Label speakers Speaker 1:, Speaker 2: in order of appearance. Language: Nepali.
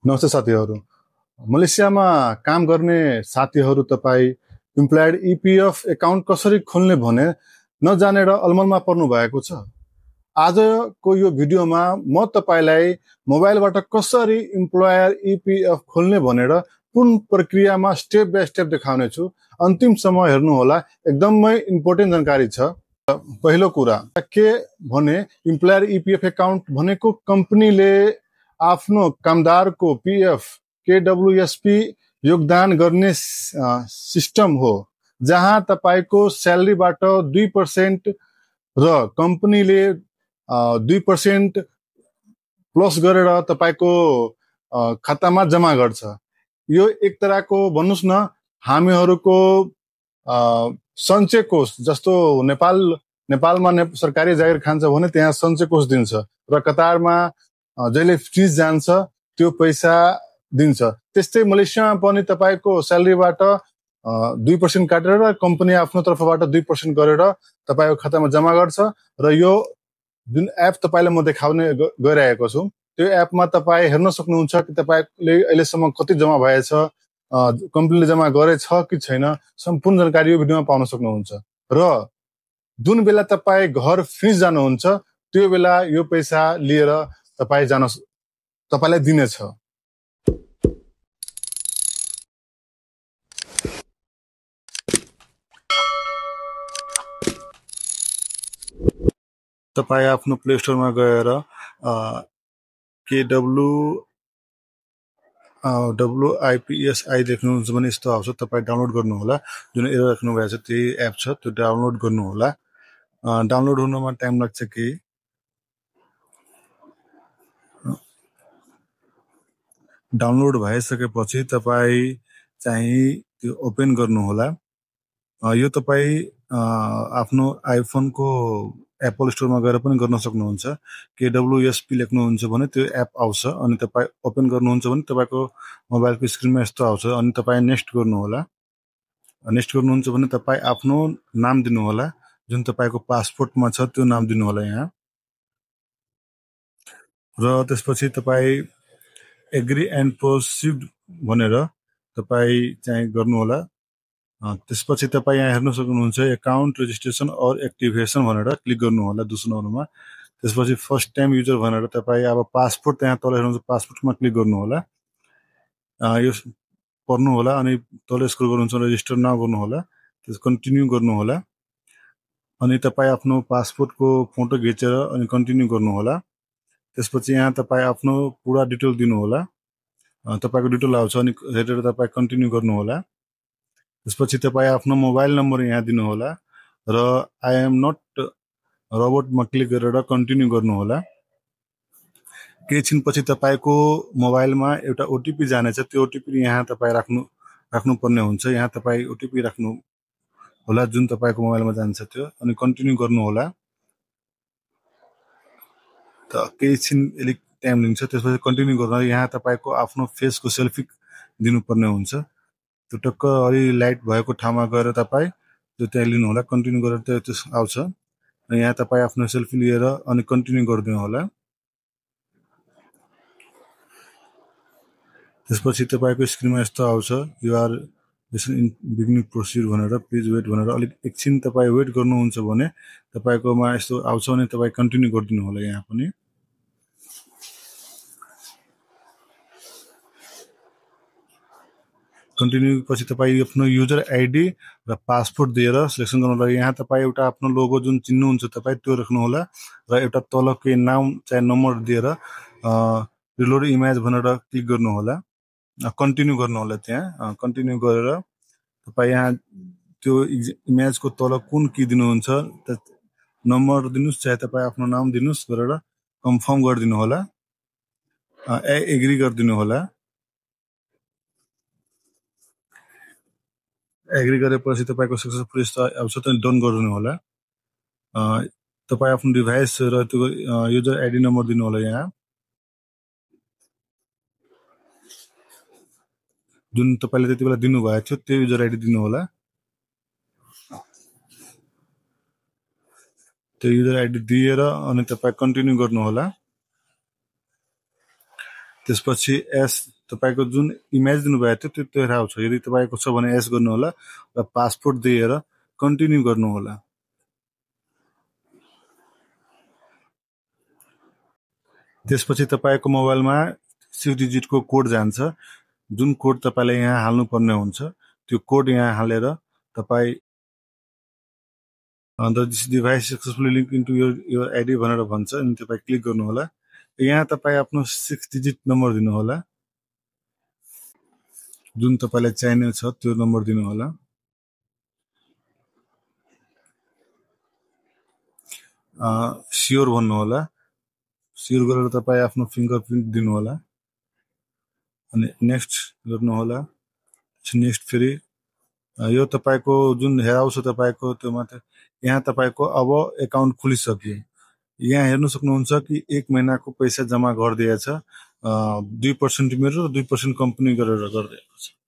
Speaker 1: नमस्ते साथीहरू। मलेसियामा काम गर्ने साथीहरू तपाईँ इम्प्लोइड इपीएफ एकाउन्ट कसरी खोल्ने भने नजानेर अलमलमा पर्नु भएको छ। आजको यो भिडियोमा म तपाईलाई मोबाइलबाट कसरी इम्प्लोयर इपीएफ खोल्ने भनेर पूर्ण प्रक्रियामा स्टेप बाइ स्टेप देखाउने छु। अन्तिमसम्म हेर्नुहोला, एकदमै इम्पोर्टेन्ट जानकारी छ। पहिलो कुरा के भने इम्प्लोयर इपीएफ एकाउन्ट भनेको कम्पनीले आफ्नो कामदारको पीएफ केडब्ल्युएसपी योगदान गर्ने सिस्टम हो, जहाँ तपाईको स्यालेरीबाट 2% र कम्पनीले 2% प्लस गरेर तपाईको खातामा जम्मा गर्छ। यो एक तरहको भन्नुस् न, हामीहरूको सञ्चय कोष जस्तो नेपालमा सरकारी जागिर खान्छ भने त्यहाँ सञ्चय कोष दिन्छ र कतारमा जहिले फिस जान्छ त्यो पैसा दिन्छ। त्यस्तै मलेसियामा पनि तपाईको स्यालेरीबाट 2% काटेर कम्पनी आफ्नो तर्फबाट 2% गरेर तपाईको खातामा जम्मा गर्छ र यो जुन एप तपाईलाई म देखाउने गइरहेको छु त्यो एपमा तपाई हेर्न सक्नुहुन्छ कि तपाईले अहिलेसम्म कति जम्मा भएछ, कम्पनीले जम्मा गरेछ कि छैन, सम्पूर्ण जानकारी यो भिडियोमा पाउन सक्नुहुन्छ। र जुन बेला तपाई घर फिस जानुहुन्छ त्यो बेला यो पैसा लिएर तपाईलाई दिनेछ। तपाई आफ्नो प्ले स्टोरमा गएर WIPSI देख्नुहुन्छ भने यस्तो आउँछ, तपाई डाउनलोड गर्नुहोला। जुन एरर राख्नु भएको छ त्यही एप छ, त्यो डाउनलोड गर्नुहोला। डाउनलोड हुनमा टाइम लाग्छ कि डाउनलोड भइसकेपछि तपाई चाहिँ त्यो ओपन गर्नुहोला। यो तपाई आफ्नो आइफोनको एप्पल स्टोरमा गएर पनि गर्न सक्नुहुन्छ। KWSP लेख्नुहुन्छ भने त्यो एप आउँछ अनि तपाई ओपन गर्नुहुन्छ भने तपाईको मोबाइलको स्क्रिनमा यस्तो आउँछ अनि तपाई नेक्स्ट गर्नुहोला। नेक्स्ट गर्नुहुन्छ भने तपाई आफ्नो नाम दिनुहोला, जुन तपाईको पासपोर्टमा छ त्यो नाम दिनुहोला यहाँ। र त्यसपछि तपाई एग्री एन्ड प्रोसिड भनेर तपाई चाहिँ गर्नुहोला। त्यसपछि तपाई यहाँ हेर्न सक्नुहुन्छ एकाउन्ट रेजिस्ट्रेसन और एक्टिभेसन भनेर क्लिक गर्नुहोला दोस्रो नम्बरमा। त्यसपछि फर्स्ट टाइम युजर भनेर तपाई अब पासपोर्ट त्यहाँ तल हेर्नुहुन्छ पासपोर्टमा क्लिक गर्नुहोला। यो पढ्नुहोला अनि तल स्क्रोल गर्नुहुन्छ रेजिस्टर नाउ गर्नुहोला, त्यस कन्टिन्यू गर्नुहोला अनि तपाई आफ्नो पासपोर्टको फोटो खिचेर अनि कन्टिन्यू गर्नुहोला। त्यसपछि यहाँ तपाई आफ्नो पुरा डिटेल दिनुहोला, तपाईको डिटेल आउँछ अनि हेरेर तपाई कन्टिन्यू गर्नुहोला। त्यसपछि तपाई आफ्नो मोबाइल नम्बर यहाँ दिनुहोला र आई एम नट रोबोटमा क्लिक गरेर कन्टिन्यू गर्नुहोला। केही छिनपछि तपाईको मोबाइलमा एउटा ओटिपी जानेछ, त्यो ओटिपी यहाँ तपाई राख्नुपर्ने हुन्छ। यहाँ तपाई ओटिपी राख्नु होला जुन तपाईको मोबाइलमा जान्छ त्यो अनि कन्टिन्यू गर्नुहोला। त केही छिन अलिक टाइम लिन्छ, त्यसपछि कन्टिन्यू गर्दा यहाँ तपाईको आफ्नो फेसको सेल्फी दिनुपर्ने हुन्छ। त्यो टक्क अलि लाइट भएको ठाउँमा गएर तपाई त्यो त्यहाँ लिनुहोला, कन्टिन्यू गरेर त्यो आउँछ। यहाँ तपाई आफ्नो सेल्फी लिएर अनि कन्टिन्यू गरिदिनु होला। त्यसपछि तपाईको स्क्रिनमा यस्तो आउँछ यु आर बिगिनिङ प्रोसिड भनेर, प्लिज वेट भनेर अलिक एकछिन तपाई वेट गर्नुहुन्छ भने तपाईकोमा यस्तो आउँछ भने तपाई कन्टिन्यू गरिदिनु होला। यहाँ पनि कन्टिन्यू पछि तपाई आफ्नो युजर आइडी र पासपोर्ट दिएर सिलेक्सन गर्नु होला। यहाँ तपाई एउटा आफ्नो लोगो जुन चिन्नुहुन्छ तपाई त्यो राख्नु होला र एउटा तलको नाम चाहिँ नम्बर दिएर रिलोड इमेज भनेर क्लिक गर्नु होला, कन्टिन्यू गर्नु होला। त्यहाँ कन्टिन्यू गरेर तपाई यहाँ त्यो इमेजको तल कुन की दिनुहुन्छ, नम्बर दिनुस् चाहे तपाई आफ्नो नाम दिनुस् गरेर कन्फर्म गरिदिनु होला, एग्री गरिदिनु होला। एग्री गरेपछि तपाईको सक्सेसफुल आउँछ त डन गरिदिनु होला। तपाई आफ्नो डिभाइस र त्यो युजर आइडी नम्बर दिनु होला। यहाँ जुन तपाईले त्यति बेला दिनु भएको थियो त्यो युजर आइडी दिनु होला। त्यो युजर आइडी दिएर अनि तपाई कन्टिन्यू गर्नु होला। त्यसपछि एस तपाईको जुन इमेज दिनुभएको थियो त्यो हेराउँछ। यदि तपाईको छ भने एस गर्नु होला र पासपोर्ट दिएर कन्टिन्यू गर्नु होला। त्यसपछि तपाईको मोबाइलमा 6 डिजिटको कोड जान्छ, जुन कोड तपाईले यहाँ हाल्नु पर्ने हुन्छ। त्यो कोड यहाँ हालेर तपाई this device successfully link into your ID भनेर भन्छ, अनि तपाई क्लिक गर्नु होला। यहाँ तपाई आफ्नो 6 डिजिट नम्बर दिनु होला, जुन तपाईलाई चाहिने छ त्यो नम्बर दिनु होला। स्योर भन्नु होला। स्योर गरेर तपाई आफ्नो फिंगरप्रिन्ट दिनु होला, अनि नेक्स्ट गर्नु होला। नेक्स्ट फेरि यो तपाईको जुन हेराउँछ तपाईको त्यो मात्र। यहाँ तपाईको अब एकाउन्ट खुलिसक्यो। यहाँ हेर्न सक्नुहुन्छ कि 1 महिनाको पैसा जम्मा गरिदिएछ। 2% मेरो र 2% कम्पनी गरेर गरिदिएको छ।